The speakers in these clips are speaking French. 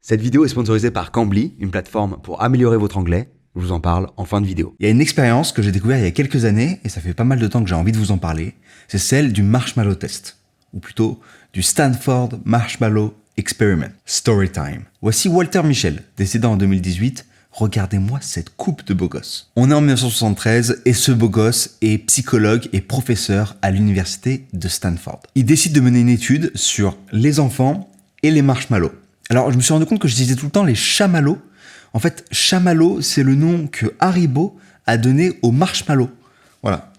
Cette vidéo est sponsorisée par Cambly, une plateforme pour améliorer votre anglais. Je vous en parle en fin de vidéo. Il y a une expérience que j'ai découverte il y a quelques années, et ça fait pas mal de temps que j'ai envie de vous en parler. C'est celle du Marshmallow Test, ou plutôt du Stanford Marshmallow Experiment. Storytime. Voici Walter Mischel, décédé en 2018. Regardez-moi cette coupe de beau gosse. On est en 1973 et ce beau gosse est psychologue et professeur à l'université de Stanford. Il décide de mener une étude sur les enfants et les marshmallows. Alors, je me suis rendu compte que je disais tout le temps les chamallows. En fait, chamallow, c'est le nom que Haribo a donné aux marshmallows. Voilà.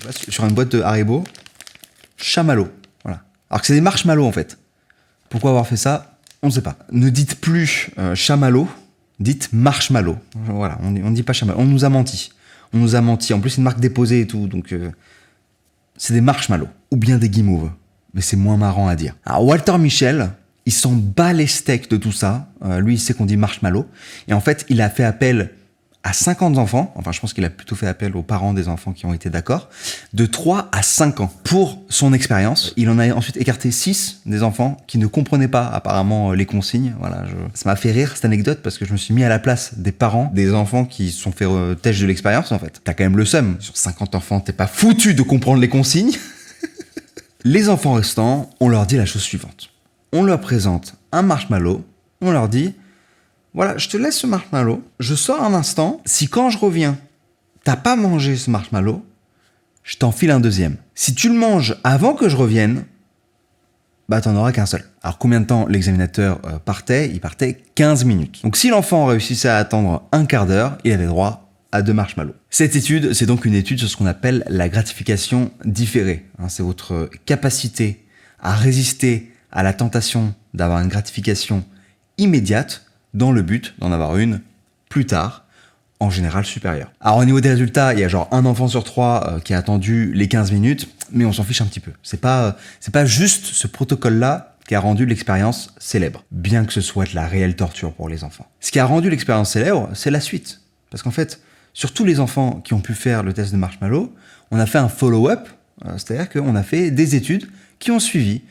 Là, sur une boîte de Haribo, chamallow. Voilà. Alors que c'est des marshmallows, en fait. Pourquoi avoir fait ça? On ne sait pas. Ne dites plus chamallow, dites marshmallow. Voilà, on ne dit pas chamallow. On nous a menti. On nous a menti. En plus, c'est une marque déposée et tout, donc c'est des marshmallows. Ou bien des guimauves. Mais c'est moins marrant à dire. Alors, Walter Mischel, il s'en bat les steaks de tout ça. Lui, il sait qu'on dit marshmallow. Et en fait, il a fait appel à 50 enfants. Enfin, je pense qu'il a plutôt fait appel aux parents des enfants qui ont été d'accord. De 3 à 5 ans. Pour son expérience, il en a ensuite écarté 6 des enfants qui ne comprenaient pas apparemment les consignes. Voilà, ça m'a fait rire cette anecdote parce que je me suis mis à la place des parents des enfants qui se sont fait têche de l'expérience en fait. T'as quand même le seum. Sur 50 enfants, t'es pas foutu de comprendre les consignes. Les enfants restants, on leur dit la chose suivante. On leur présente un marshmallow, on leur dit « Voilà, je te laisse ce marshmallow, je sors un instant, si quand je reviens, t'as pas mangé ce marshmallow, je t'en file un deuxième. Si tu le manges avant que je revienne, bah t'en auras qu'un seul. » Alors combien de temps l'examinateur partait? Il partait 15 minutes. Donc si l'enfant réussissait à attendre un quart d'heure, il avait droit à 2 marshmallows. Cette étude, c'est donc une étude sur ce qu'on appelle la gratification différée. C'est votre capacité à résister à la tentation d'avoir une gratification immédiate dans le but d'en avoir une plus tard, en général supérieure. Alors au niveau des résultats, il y a genre un enfant sur 3 qui a attendu les 15 minutes, mais on s'en fiche un petit peu. C'est pas juste ce protocole-là qui a rendu l'expérience célèbre, bien que ce soit de la réelle torture pour les enfants. Ce qui a rendu l'expérience célèbre, c'est la suite. Parce qu'en fait, sur tous les enfants qui ont pu faire le test de marshmallow, on a fait un follow-up, c'est-à-dire qu'on a fait des études qui ont suivi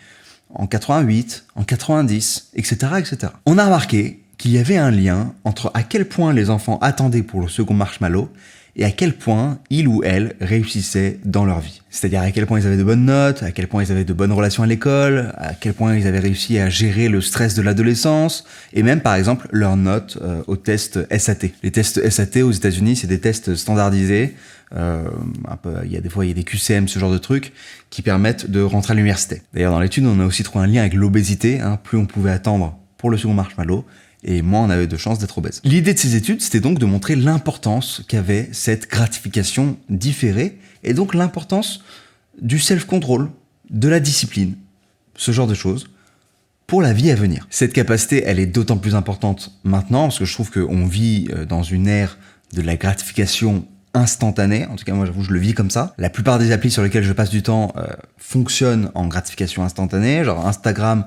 en 88, en 90, etc., etc. On a remarqué qu'il y avait un lien entre à quel point les enfants attendaient pour le second marshmallow et à quel point ils ou elles réussissaient dans leur vie. C'est-à-dire à quel point ils avaient de bonnes notes, à quel point ils avaient de bonnes relations à l'école, à quel point ils avaient réussi à gérer le stress de l'adolescence, et même par exemple leurs notes aux tests SAT. Les tests SAT aux États-Unis, c'est des tests standardisés. Il y a des QCM, ce genre de trucs, qui permettent de rentrer à l'université. D'ailleurs, dans l'étude, on a aussi trouvé un lien avec l'obésité. Plus on pouvait attendre pour le second marshmallow, et moins on avait de chances d'être obèse. L'idée de ces études, c'était donc de montrer l'importance qu'avait cette gratification différée, et donc l'importance du self-control, de la discipline, ce genre de choses, pour la vie à venir. Cette capacité, elle est d'autant plus importante maintenant, parce que je trouve qu'on vit dans une ère de la gratification instantanée. En tout cas, moi, j'avoue, je le vis comme ça. La plupart des applis sur lesquelles je passe du temps fonctionnent en gratification instantanée, genre Instagram.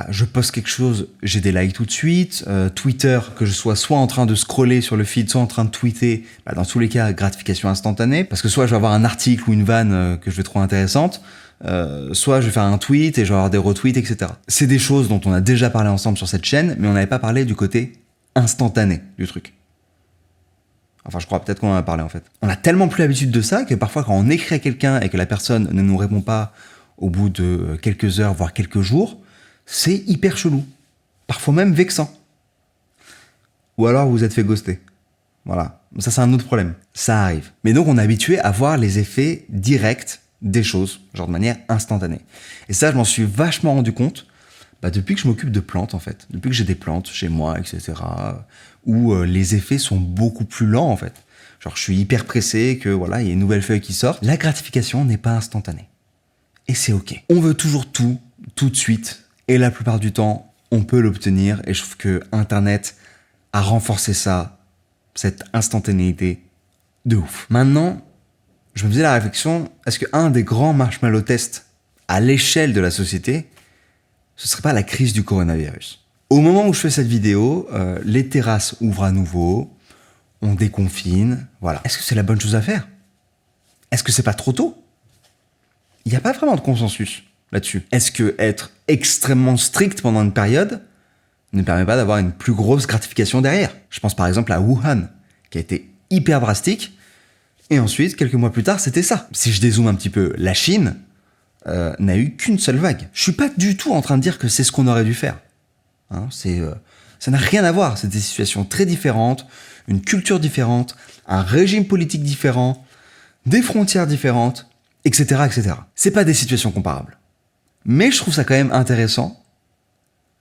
Je poste quelque chose, j'ai des likes tout de suite. Twitter, que je sois soit en train de scroller sur le feed, soit en train de tweeter, dans tous les cas, gratification instantanée. Parce que soit je vais avoir un article ou une vanne que je vais trouver intéressante, soit je vais faire un tweet et je vais avoir des retweets, etc. C'est des choses dont on a déjà parlé ensemble sur cette chaîne, mais on n'avait pas parlé du côté instantané du truc. Enfin, je crois peut-être qu'on en a parlé en fait. On a tellement plus l'habitude de ça que parfois quand on écrit à quelqu'un et que la personne ne nous répond pas au bout de quelques heures, voire quelques jours, c'est hyper chelou. Parfois même vexant. Ou alors vous êtes fait ghoster. Voilà. Ça, c'est un autre problème. Ça arrive. Mais donc, on est habitué à voir les effets directs des choses, genre de manière instantanée. Et ça, je m'en suis vachement rendu compte depuis que je m'occupe de plantes, en fait. Depuis que j'ai des plantes chez moi, etc., où les effets sont beaucoup plus lents, en fait. Genre, je suis hyper pressé que, voilà, il y a une nouvelle feuille qui sort. La gratification n'est pas instantanée. Et c'est OK. On veut toujours tout de suite. Et la plupart du temps, on peut l'obtenir. Et je trouve que Internet a renforcé ça, cette instantanéité de ouf. Maintenant, je me faisais la réflexion, est-ce qu'un des grands marshmallow tests à l'échelle de la société, ce serait pas la crise du coronavirus? Au moment où je fais cette vidéo, les terrasses ouvrent à nouveau, on déconfine, voilà. Est-ce que c'est la bonne chose à faire? Est-ce que c'est pas trop tôt? Il n'y a pas vraiment de consensus là-dessus. Est-ce que être extrêmement strict pendant une période, ne permet pas d'avoir une plus grosse gratification derrière. Je pense par exemple à Wuhan, qui a été hyper drastique, et ensuite, quelques mois plus tard, c'était ça. Si je dézoome un petit peu, la Chine n'a eu qu'une seule vague. Je suis pas du tout en train de dire que c'est ce qu'on aurait dû faire. Hein, ça n'a rien à voir. C'est des situations très différentes, une culture différente, un régime politique différent, des frontières différentes, etc., etc. C'est pas des situations comparables. Mais je trouve ça quand même intéressant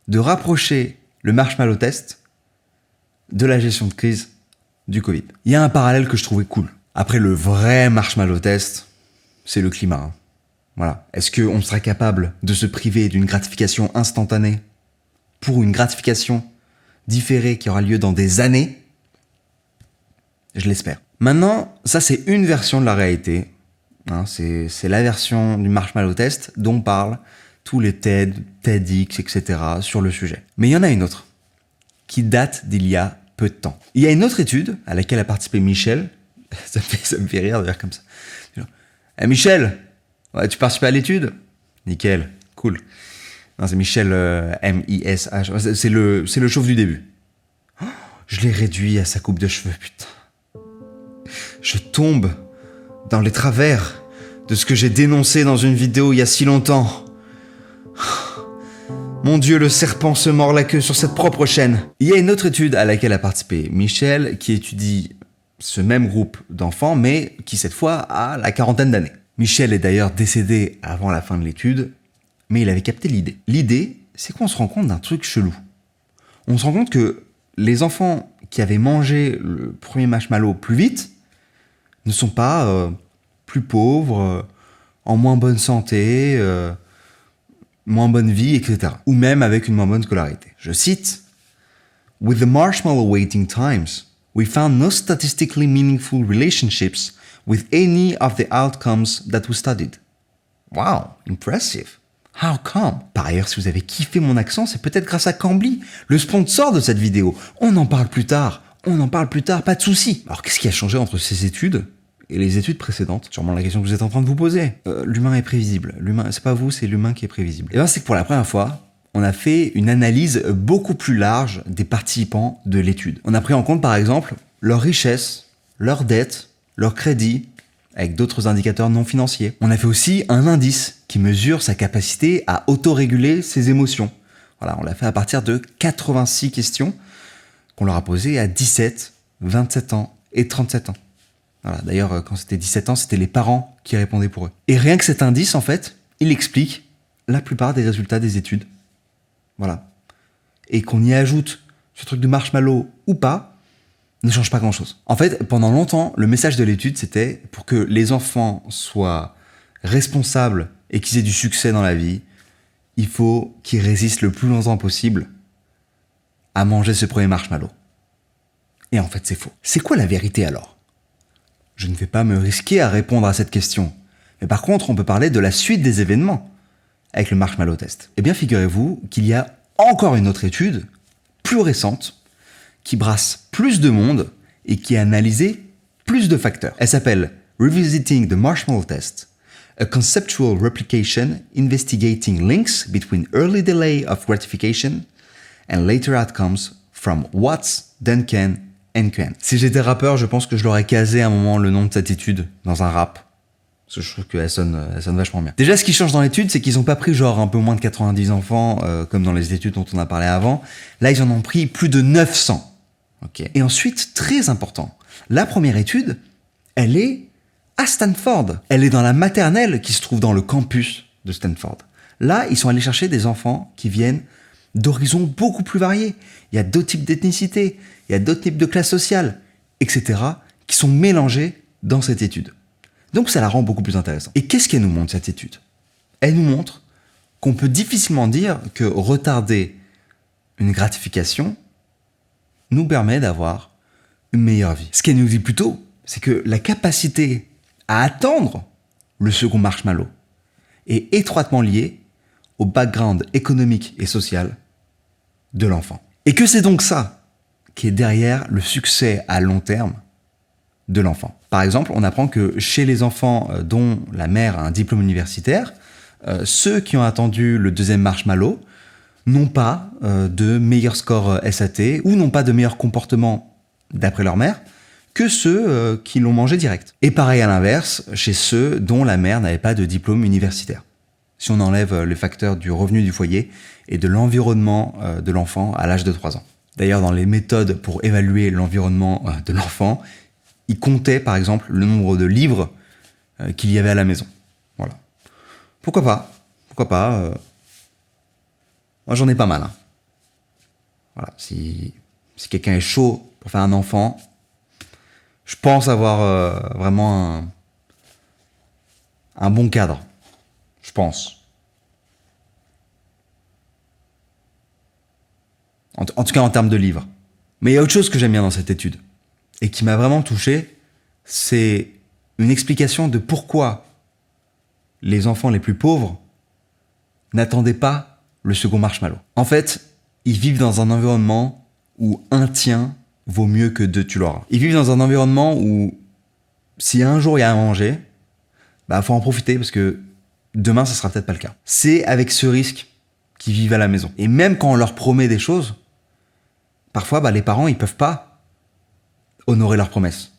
de rapprocher le marshmallow test de la gestion de crise du Covid. Il y a un parallèle que je trouvais cool. Après, le vrai marshmallow test, c'est le climat. Hein. Voilà. Est-ce qu'on sera capable de se priver d'une gratification instantanée pour une gratification différée qui aura lieu dans des années? Je l'espère. Maintenant, ça c'est une version de la réalité. Hein, c'est la version du marshmallow test dont parlent tous les TED, TEDx, etc. sur le sujet. Mais il y en a une autre qui date d'il y a peu de temps. Il y a une autre étude à laquelle a participé Michel. Ça me fait rire de dire comme ça. Hey Michel, ouais, tu participes à l'étude? Nickel, cool. Non, c'est Michel M-I-S-H. C'est le chauve du début. Oh, je l'ai réduit à sa coupe de cheveux, putain. Je tombe dans les travers de ce que j'ai dénoncé dans une vidéo il y a si longtemps. Mon Dieu, le serpent se mord la queue sur cette propre chaîne. Il y a une autre étude à laquelle a participé Michel qui étudie ce même groupe d'enfants, mais qui cette fois a la quarantaine d'années. Michel est d'ailleurs décédé avant la fin de l'étude, mais il avait capté l'idée. L'idée, c'est qu'on se rend compte d'un truc chelou. On se rend compte que les enfants qui avaient mangé le premier marshmallow plus vite ne sont pas plus pauvres, en moins bonne santé, moins bonne vie, etc. Ou même avec une moins bonne scolarité. Je cite, With the marshmallow waiting times, we found no statistically meaningful relationships with any of the outcomes that we studied. Wow, impressive. How come? Par ailleurs, si vous avez kiffé mon accent, c'est peut-être grâce à Cambly, le sponsor de cette vidéo. On en parle plus tard, pas de souci. Alors qu'est-ce qui a changé entre ces études et les études précédentes? Sûrement la question que vous êtes en train de vous poser. L'humain est prévisible. L'humain, c'est pas vous, c'est l'humain qui est prévisible. Et bien c'est que pour la première fois, on a fait une analyse beaucoup plus large des participants de l'étude. On a pris en compte par exemple leur richesse, leur dette, leur crédit, avec d'autres indicateurs non financiers. On a fait aussi un indice qui mesure sa capacité à autoréguler ses émotions. Voilà, on l'a fait à partir de 86 questions qu'on leur a posées à 17, 27 ans et 37 ans. Voilà, d'ailleurs, quand c'était 17 ans, c'était les parents qui répondaient pour eux. Et rien que cet indice, en fait, il explique la plupart des résultats des études. Voilà. Et qu'on y ajoute ce truc de marshmallow ou pas, ne change pas grand-chose. En fait, pendant longtemps, le message de l'étude, c'était pour que les enfants soient responsables et qu'ils aient du succès dans la vie, il faut qu'ils résistent le plus longtemps possible à manger ce premier marshmallow. Et en fait, c'est faux. C'est quoi la vérité alors? Je ne vais pas me risquer à répondre à cette question. Mais par contre, on peut parler de la suite des événements avec le marshmallow test. Eh bien, figurez-vous qu'il y a encore une autre étude, plus récente, qui brasse plus de monde et qui a analysé plus de facteurs. Elle s'appelle Revisiting the Marshmallow Test, a conceptual replication investigating links between early delay of gratification and later outcomes from Watts, Duncan and Cohen. Si j'étais rappeur, je pense que je l'aurais casé à un moment le nom de cette étude dans un rap. Parce que je trouve qu'elle sonne vachement bien. Déjà, ce qui change dans l'étude, c'est qu'ils n'ont pas pris genre un peu moins de 90 enfants, comme dans les études dont on a parlé avant. Là, ils en ont pris plus de 900. Okay. Et ensuite, très important, la première étude, elle est à Stanford. Elle est dans la maternelle qui se trouve dans le campus de Stanford. Là, ils sont allés chercher des enfants qui viennent d'horizons beaucoup plus variés. Il y a d'autres types d'ethnicité, il y a d'autres types de classes sociales, etc., qui sont mélangés dans cette étude. Donc ça la rend beaucoup plus intéressante. Et qu'est-ce qu'elle nous montre, cette étude? Elle nous montre qu'on peut difficilement dire que retarder une gratification nous permet d'avoir une meilleure vie. Ce qu'elle nous dit plutôt, c'est que la capacité à attendre le second marshmallow est étroitement liée au background économique et social de l'enfant. Et que c'est donc ça qui est derrière le succès à long terme de l'enfant. Par exemple, on apprend que chez les enfants dont la mère a un diplôme universitaire, ceux qui ont attendu le deuxième marshmallow n'ont pas de meilleurs scores SAT ou n'ont pas de meilleurs comportements d'après leur mère que ceux qui l'ont mangé direct. Et pareil à l'inverse, chez ceux dont la mère n'avait pas de diplôme universitaire. Si on enlève le facteur du revenu du foyer et de l'environnement de l'enfant à l'âge de 3 ans. D'ailleurs, dans les méthodes pour évaluer l'environnement de l'enfant, il comptait par exemple le nombre de livres qu'il y avait à la maison. Voilà. Pourquoi pas? Pourquoi pas Moi, j'en ai pas mal. Hein. Voilà. Si quelqu'un est chaud pour faire un enfant, je pense avoir vraiment un bon cadre. Je pense. En tout cas, en termes de livres. Mais il y a autre chose que j'aime bien dans cette étude, et qui m'a vraiment touché, c'est une explication de pourquoi les enfants les plus pauvres n'attendaient pas le second marshmallow. En fait, ils vivent dans un environnement où un tien vaut mieux que 2 tu l'auras. Ils vivent dans un environnement où, si un jour il y a à manger, faut en profiter parce que demain, ça sera peut-être pas le cas. C'est avec ce risque qu'ils vivent à la maison. Et même quand on leur promet des choses, parfois, les parents, ils peuvent pas honorer leurs promesses.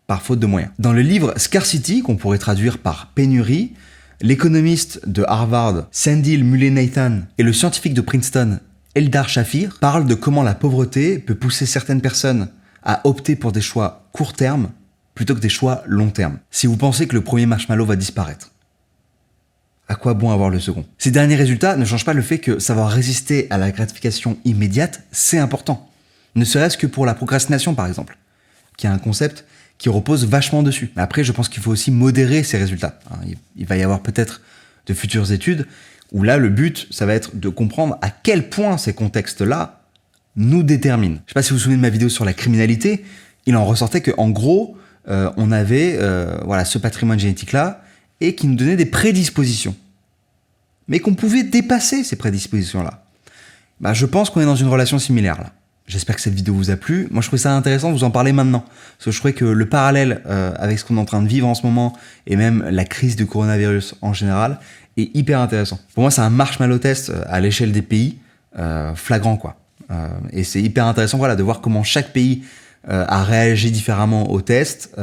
Par faute de moyens. Dans le livre Scarcity, qu'on pourrait traduire par pénurie, l'économiste de Harvard, Sandil Mullainathan, et le scientifique de Princeton, Eldar Shafir, parlent de comment la pauvreté peut pousser certaines personnes à opter pour des choix court terme plutôt que des choix long terme. Si vous pensez que le premier marshmallow va disparaître, à quoi bon avoir le second? Ces derniers résultats ne changent pas le fait que savoir résister à la gratification immédiate, c'est important. Ne serait-ce que pour la procrastination, par exemple, qui est un concept qui repose vachement dessus. Mais après, je pense qu'il faut aussi modérer ces résultats. Il va y avoir peut-être de futures études où là, le but, ça va être de comprendre à quel point ces contextes-là nous déterminent. Je sais pas si vous vous souvenez de ma vidéo sur la criminalité, il en ressortait qu'en gros, on avait ce patrimoine génétique-là et qui nous donnait des prédispositions. Mais qu'on pouvait dépasser ces prédispositions-là. Je pense qu'on est dans une relation similaire là. J'espère que cette vidéo vous a plu. Moi, je trouvais ça intéressant de vous en parler maintenant. Parce que je trouvais que le parallèle avec ce qu'on est en train de vivre en ce moment, et même la crise du coronavirus en général, est hyper intéressant. Pour moi, c'est un marshmallow test à l'échelle des pays, flagrant quoi. Et c'est hyper intéressant de voir comment chaque pays a réagi différemment au test.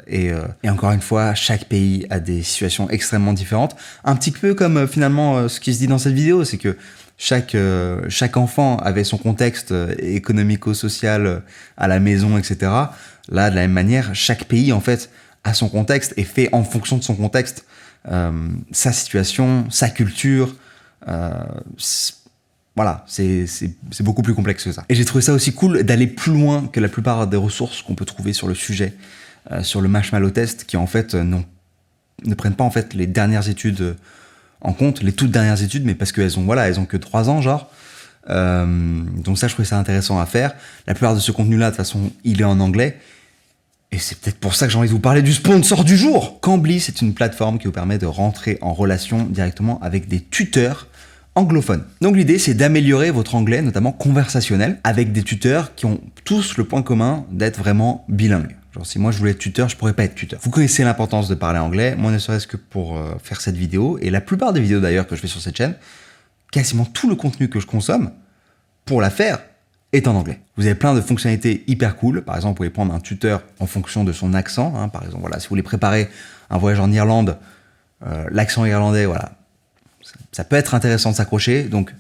Et encore une fois, chaque pays a des situations extrêmement différentes. Un petit peu comme finalement ce qui se dit dans cette vidéo, c'est que chaque enfant avait son contexte économico-social à la maison, etc. Là, de la même manière, chaque pays, en fait, a son contexte et fait en fonction de son contexte sa situation, sa culture. C'est beaucoup plus complexe que ça. Et j'ai trouvé ça aussi cool d'aller plus loin que la plupart des ressources qu'on peut trouver sur le sujet, sur le marshmallow test, qui en fait ne prennent pas en fait les dernières études en compte, les toutes dernières études, mais parce qu'elles ont que 3 ans, genre. Donc ça, je trouvais ça intéressant à faire. La plupart de ce contenu-là, de toute façon, il est en anglais. Et c'est peut-être pour ça que j'ai envie de vous parler du sponsor du jour. Cambly, c'est une plateforme qui vous permet de rentrer en relation directement avec des tuteurs anglophones. Donc l'idée, c'est d'améliorer votre anglais, notamment conversationnel, avec des tuteurs qui ont tous le point commun d'être vraiment bilingues. Genre, si moi je voulais être tuteur, je pourrais pas être tuteur. Vous connaissez l'importance de parler anglais, moi ne serait-ce que pour faire cette vidéo, et la plupart des vidéos d'ailleurs que je fais sur cette chaîne, quasiment tout le contenu que je consomme, pour la faire, est en anglais. Vous avez plein de fonctionnalités hyper cool. Par exemple, vous pouvez prendre un tuteur en fonction de son accent. Par exemple, si vous voulez préparer un voyage en Irlande, l'accent irlandais, ça peut être intéressant de s'accrocher. Donc,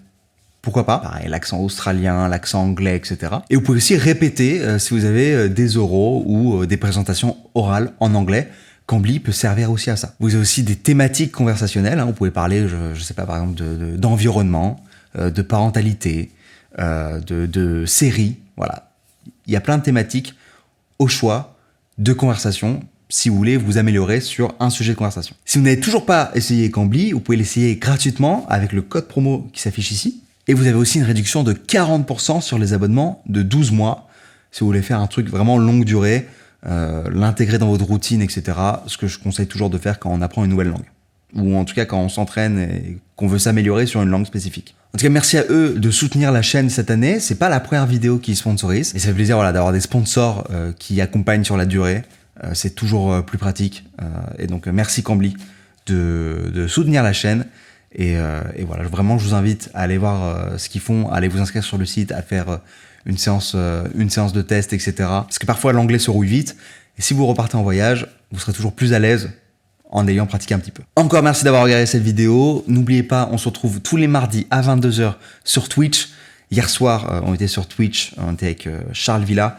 pourquoi pas? Pareil, l'accent australien, l'accent anglais, etc. Et vous pouvje aussi répéter si vous avez des oraux ou des présentations orales en anglais. Cambly peut servir aussi à ça. Vous avez aussi des thématiques conversationnelles. Vous pouvez parler, je sais pas, par exemple, d'environnement, de parentalité, de séries. Voilà. Il y a plein de thématiques au choix de conversation si vous voulez vous améliorer sur un sujet de conversation. Si vous n'avez toujours pas essayé Cambly, vous pouvez l'essayer gratuitement avec le code promo qui s'affiche ici. Et vous avez aussi une réduction de 40% sur les abonnements de 12 mois si vous voulez faire un truc vraiment longue durée, l'intégrer dans votre routine, etc. Ce que je conseille toujours de faire quand on apprend une nouvelle langue. Ou en tout cas quand on s'entraîne et qu'on veut s'améliorer sur une langue spécifique. En tout cas, merci à eux de soutenir la chaîne cette année. C'est pas la première vidéo qu'ils sponsorisent. Et ça fait plaisir d'avoir des sponsors qui accompagnent sur la durée. C'est toujours plus pratique. Et donc merci Cambly de soutenir la chaîne. Et voilà, vraiment, je vous invite à aller voir ce qu'ils font, à aller vous inscrire sur le site, à faire une séance de test, etc. Parce que parfois, l'anglais se rouille vite. Et si vous repartez en voyage, vous serez toujours plus à l'aise en ayant pratiqué un petit peu. Encore merci d'avoir regardé cette vidéo. N'oubliez pas, on se retrouve tous les mardis à 22h sur Twitch. Hier soir, on était sur Twitch, on était avec Charles Villa.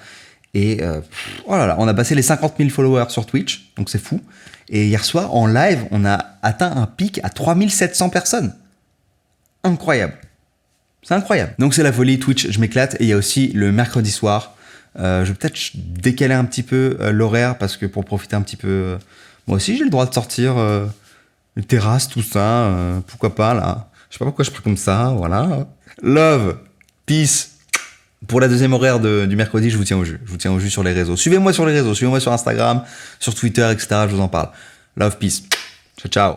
Et oh là là, on a passé les 50 000 followers sur Twitch, donc c'est fou. Et hier soir, en live, on a atteint un pic à 3700 personnes. Incroyable. C'est incroyable. Donc c'est la folie, Twitch, je m'éclate. Et il y a aussi le mercredi soir. Je vais peut-être décaler un petit peu l'horaire parce que pour profiter un petit peu... moi aussi, j'ai le droit de sortir une terrasse, tout ça. Pourquoi pas, là. Je sais pas pourquoi je prie comme ça, voilà. Love, peace. Pour la deuxième horaire du mercredi, je vous tiens au jus. Je vous tiens au jus sur les réseaux. Suivez-moi sur les réseaux. Suivez-moi sur Instagram, sur Twitter, etc. Je vous en parle. Love, peace. Ciao, ciao.